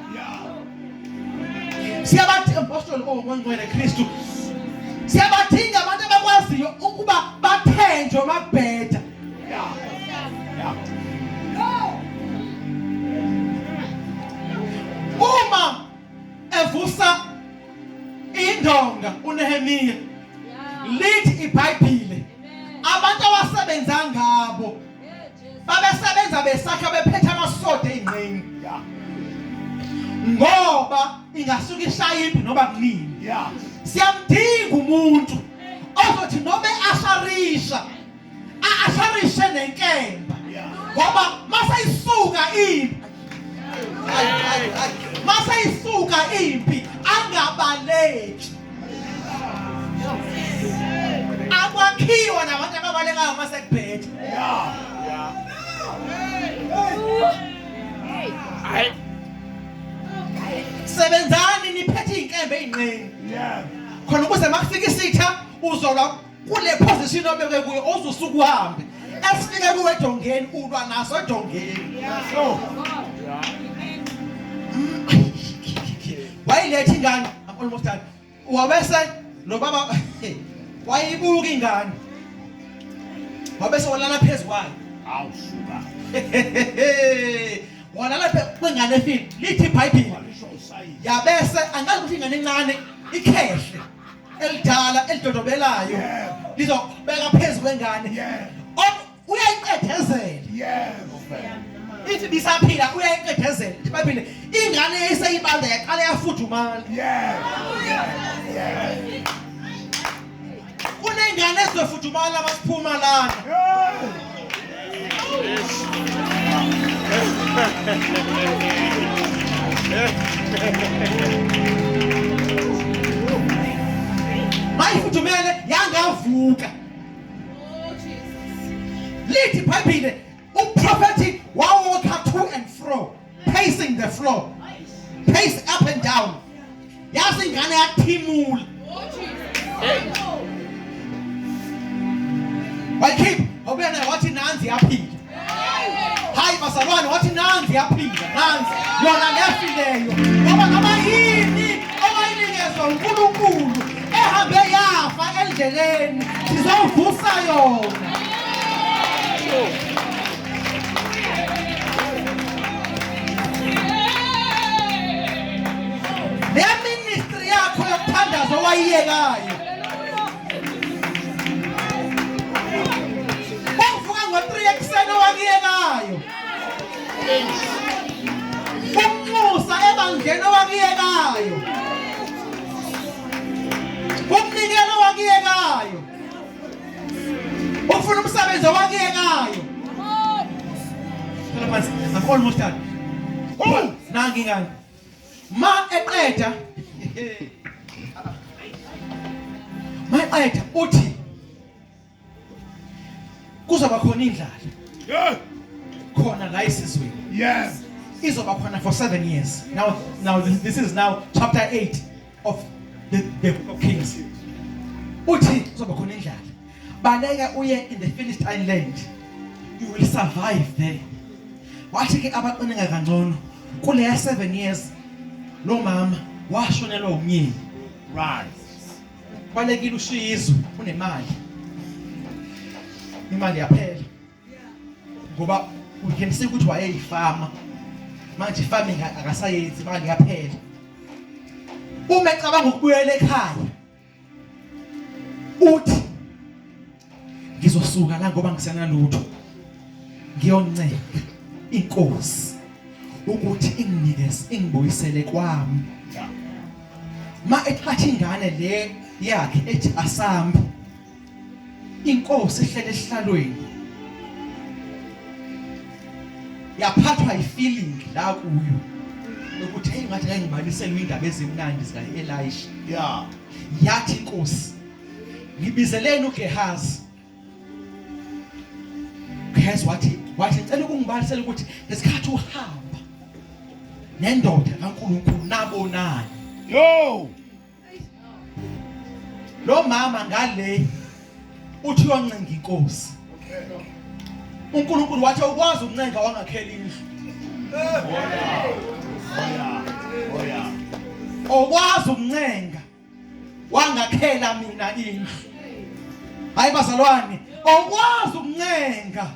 Siyabathi apostoli ongcwele Kristu. Siyabadinga abantu abakwaziyo ukuba bathenjwe makubheda. Uma evusa indonga uNehemiya lithi iBhayibheli abantu abasebenza ngabo babesebenza besakha bephethe amasoda ezingqeni ngoba ingasuka ishaya impi noba kunini. Siyamdinga umuntu ozothi noma asharishe nenkemba ngoba masayisuka impi masayisuka impi angabaleki. Akwakhiwa nabantu ababalekayo masekubhethe. Sebenzani niphethe inkembe ezingqeni. Khona ukuze makufika isitha uzola kule position obekwe kuyo ozosuka uhambe. Esifike kuwe edongeni ulwa naso edongeni. Wayiletha ingane almost done. Wabese lo baba wayibuka ingane. Wabese walala phezulu kwayo. Awusuka. Walala kwengane efile lithi iBhayibheli. Yabese angazi ukuthi ingane encane iKhehle elidala elidodobelayo lizobeka phezulu kwengane. Uyayiqedezela. Ithi bisaphila uyayiqedezela. iBhayibheli ingane eseyibanda yaqala yafudumala. Kunengane ezofudumala masiphuma lana. Mayifudumele yangavuka. Lithi iBhayibhile uProphet walk to and fro, pacing the floor. Pace up and down. Yazi ingane yathimula. Wayikhipha obuyena wathi nanzi yaphila. Hayi bazalwane wathi nanzi yaphila, nanzi yona lefileyo. Ngoba ngaba yini owayinikeza uNkulunkulu ehambe yafa endleleni sizovusa yona. Le ministry yakho yokuthandaza owayiyekayo. Wavuka ngo3 ekuseni owakiyekayo. Umusa ebandleni owakiyekayo. Umnikelo owakiyekayo. Ufuna umsebenzi owakiyekayo. Phela phansi, I'm almost done. Oh, nangi ngani. Ma eqeda. Ma eqeda uthi kuzoba khona indlala. Yeah. Khona la isizweni. Yes. Izoba khona for 7 years. Now this is now chapter 8 of the book of Kings. Uthi kuzoba khona indlala. Baleka uye in the Philistine land. You will survive there. Wathi ke abaqineka kangcono kule 7 years lo mama washonelwa umyeni. Right. Balekile ushiya izwe unemali. Imali yaphela. Ngoba we can see ukuthi wayeyifama. Manje farming akasayenzi imali yaphela. Uma ecabanga ukubuyela ekhaya uthi ngizosuka la ngoba ngisenalutho. Ngiyoncela inkosi ukuthi inginikeze ingibuyisele kwami. Ma ethatha ingane le yakhe ethi asambe. Inkosi ehlele esihlalweni. Yaphathwa ifeeling la kuyo. Ukuthi hey ngathi ngeke ngibalisele indaba ezimnandi zika Elisha. Yeah. Yathi inkosi ngibizeleni uGehazi. Gehazi wathi ngicela ukungibalisela ukuthi lesikhathi uhamba nendoda kaNkulunkulu nabonani. Yo. Lo mama ngale uthi uyoncenga inkosi. uNkulunkulu wathi ukwazi ukuncenga wangakhela indlu. Oh yeah. Okwazi ukuncenga wangakhela mina indlu. Hayi bazalwane, okwazi ukuncenga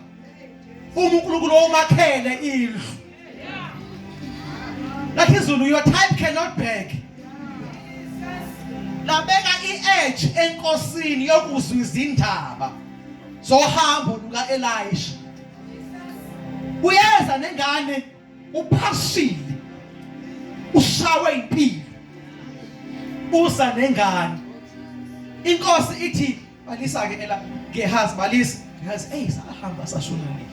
uNkulunkulu omakhele indlu. Like izulu, your time cannot beg. Labeka iedge enkosini yokuzwisa indaba zohambo luka Elisha. Uyeza nengane uphashile. Ushawe impilo. Usa nengane. Inkosi ithi balisa ke Gehazi balisa. Gehazi sahamba sashona le.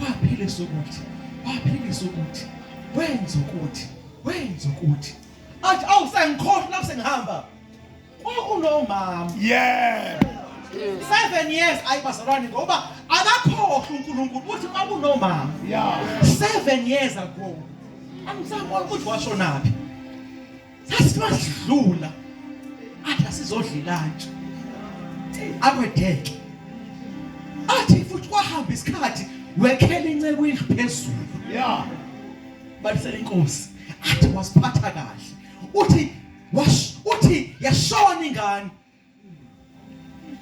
Waphilisa ukuthi. Wenza ukuthi. Athi sengikhohle lapho sengihamba. Kwakunomama. Yeah. 7 years ayibazalwane ngoba akakhohle uNkulunkulu uthi kwakunomama. Yeah. 7 years ago. Angisabona ukuthi washonaphi. Sathi masidlula. Athi asizodla lunch. Akwedeke. Athi futhi kwahamba isikhathi wekhela inceke indlu phezulu. Yeah. Balisela inkosi. Athi wasiphatha kahle. Uthi yashona ingane.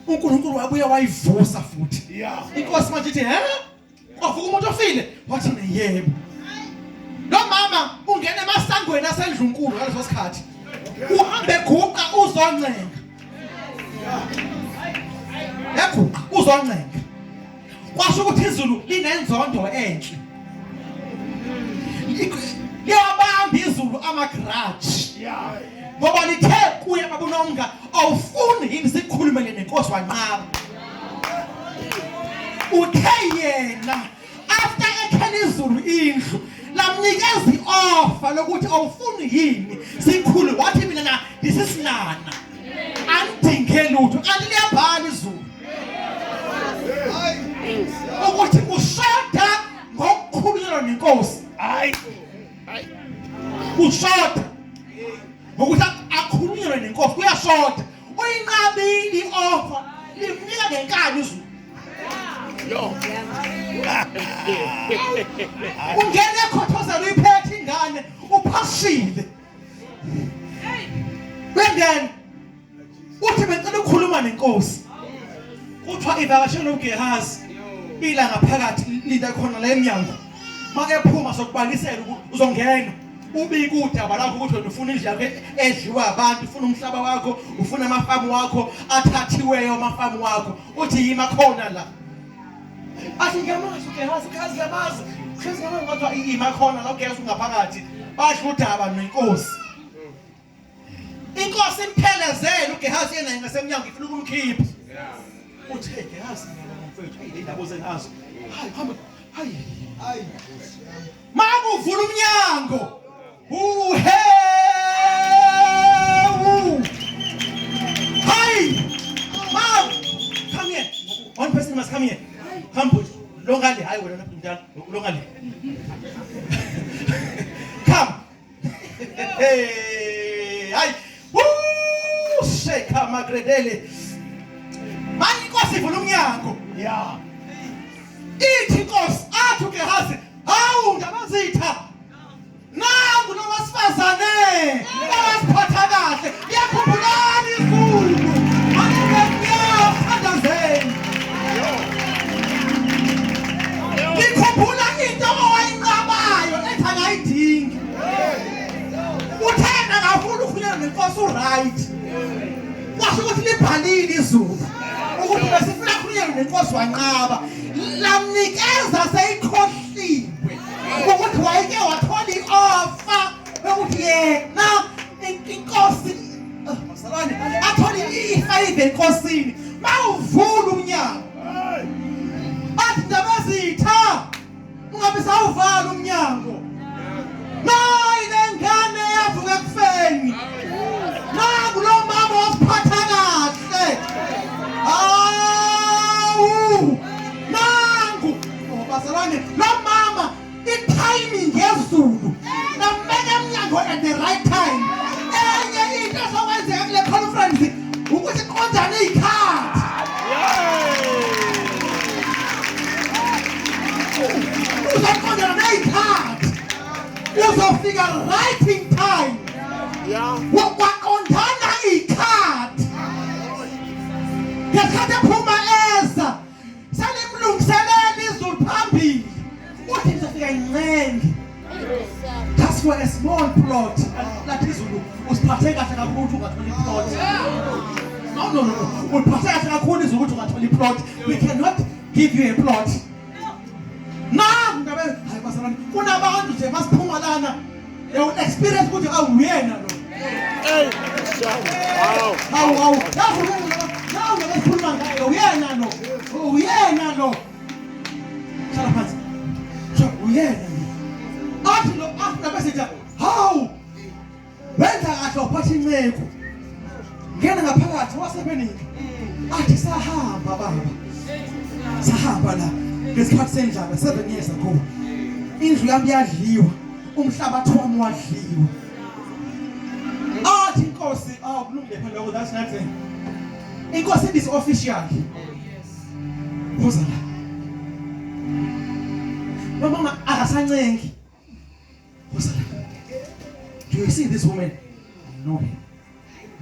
uNkulunkulu wabuya wayivusa futhi. Yeah. Inkosi manje ithi kwavuka umuntu ofile wathi yebo. Lo mama ungena emasangweni asendlunkulu ngaleso sikhathi. Uhambe guqa uzoncenga. Yaguqa uzoncenga. Kwasho ukuthi izulu linenzondo enhle. Liyabamba izulu amagrudge. Yeah. Ngoba lithe kuye babunomnga awufuni yini sikhulumele nenkosi wanqaba. Uthe yena after ekhela izulu indlu lamnikeza i-offer lokuthi awufuni yini sikhulu wathi mina lisisinana andinge lutho kanti liyabhala izulu ukuthi ushoda ngokukhululwa nenkosi hayi ushoda ngokuthi akhulunyelwe nenkosi kuyashoda uyinqabile i-offer limnika ngenkani izulu ungene ekhothozela uyiphethe ingane uphashile bengene uthi becela ukukhuluma nenkosi kuthiwa ivakashele uGehazi ilanga phakathi linda khona la eminyango make ephuma sokubalisela uzongena ubike udaba lakho ukuthi wena ufuna indlu yakho edliwa abantu ufuna umhlaba wakho ufuna amafamu wakho athathiweyo amafamu wakho uthi yima khona la athi ngiyamazi uGehazi kazi ngiyamazi hlezi ngamazi kodwa yima khona la uGehazi ungaphakathi basho udaba nenkosi inkosi imphelezela uGehazi yena ngasemnyango ifuna ukumkhipha uthi Gehazi mfowethu indaba ozengazo hayi hamba hayi makuvula umnyango Hi! Mom! Come here. One person must come here. Come put. Longale. Hi, we're not done. Longale. Come. Hey! Hi! Woo! Sheka magredele. Mani inkosi ivula umnyango. yeah Ithi inkosi athi uGehazi, hawu ndabazitha. Nangu nowasifazane owasiphatha kahle yakhumbulani izulu anibekuyathandazeni ngikhumbula into owayinqabayo ethi angayidingi uthena ngafuna ukukhulunyana nenkosi uright washo ukuthi libhalile izulu ukuthi besifuna ukukhulunyana nenkosi wanqaba lamnikeza seyikhohliwe ukuthi wayeke wathola i-offer ukuthi yena inkosi masalane athola i-favor enkosini mawuvula umnyango athi ndabazitha ungabe sawuvala umnyango nayi lengane yavuka ekufeni nangu lo mama wasiphatha kahle awu nangu masalane lo mama timing yezulu nameka emnyango at the right time enye into sokwenzeka kule conference ukuthi qondane ikhadi uzaqondana neyikhadi uzofika right in time waqondana ikhadi ngesikhathi ephuma eza salimlungiselela izulu phambili uthi ngizofika incengi that's for a small plot like izulu usiphathe kahle kakhulu ungatholi plot no uphathe kahle kakhulu izulu ukuthi ungatholi plot we cannot give you a plot ngabe hayi basalani kunabantu nje basiphuma lana you experience ukuthi awuyena lo hawu nawu ngesikhuluma ngayo uyena lo shala phansi uyena athi lo after besithi hawu wenza kahle uphatha inceku ngena ngaphakathi wasebenini athi sahamba baba sahamba la ngesikhathi sendlala 7 years ago indlu yami yadliwa umhlabathi wami wadliwa athi inkosi kulungile phela lokho that's nothing inkosi is official uzala mama akasancengi uzala do you see this woman no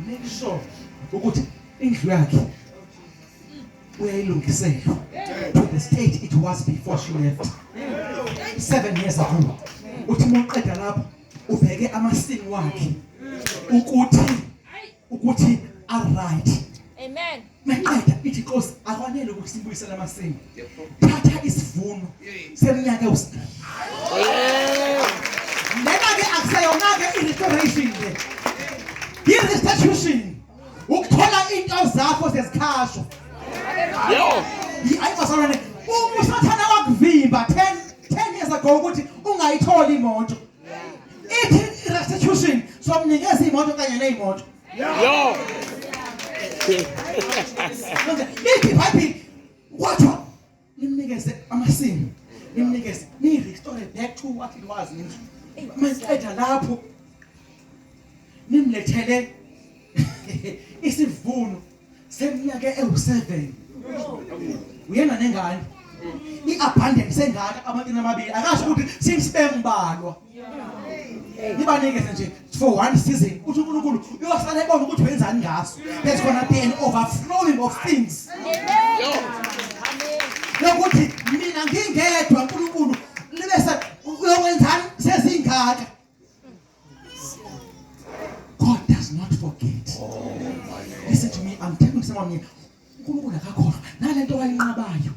make sure ukuthi indlu yakhe uyayilungisela to the state it was before she left 7 years ago uthi moqeda lapho ubheke amasini wakhe ukuthi right Amen. maqeda ithi Nkosi akwanele ukusibuyisela amasini thatha isivuno seminyaka yosini lena ke akusayona ke restoration le i-restitution ukuthola into zakho zesikhasho ayibasalwane usathana wakuvimba 10 years ago ukuthi ungayitholi imoto ithi restitution somnikeza imoto kanye nezimoto Yo. ithi Bible watho nimnikeze amasimu nimnikeze ni restore back to what it was manje lapho nimlethele isivuno seminyaka ewu7 uyena nengane iabundance sengaka amantini amabili akasho ukuthi simsibembalwa nibanikeze nje for one season uthi uNkulunkulu uyosala ebona ukuthi wenzani ngaso there's gonna be an overflowing of things lokuthi mina ngingedwa uNkulunkulu libese uyowenzani sezingaka. God does not forget. Listen to me, I'm telling someone here uNkulunkulu akakhohlwa nalento wayinqabayo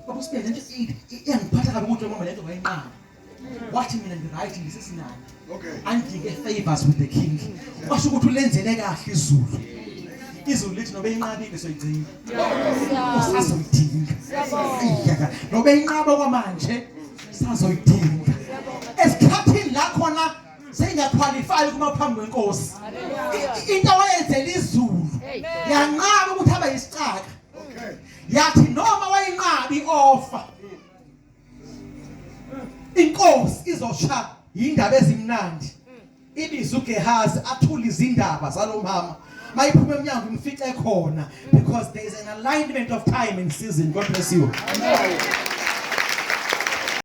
baba sibele nje iyangiphatha kabi ukuthi mama lento wayinqaba wathi mina ngiright ngisesinani andike favors with the king washo ukuthi ulenzele kahle izulu lithi nobe inqabile soyigcina usazoyidinga nobe inqaba kwamanje sazoyidinga esikhathini la khona sengaqualify kuma phambi kwenkosi into wayenzela izulu yanqaba ukuthi abe yisicaka yathi noma wayinqabi offer inkosi izosha indaba ezimnandi ibiza uGehazi athula izindaba zalomama mayiphuma eminyango imfice khona because there is an alignment of time and season. God bless you. Amen.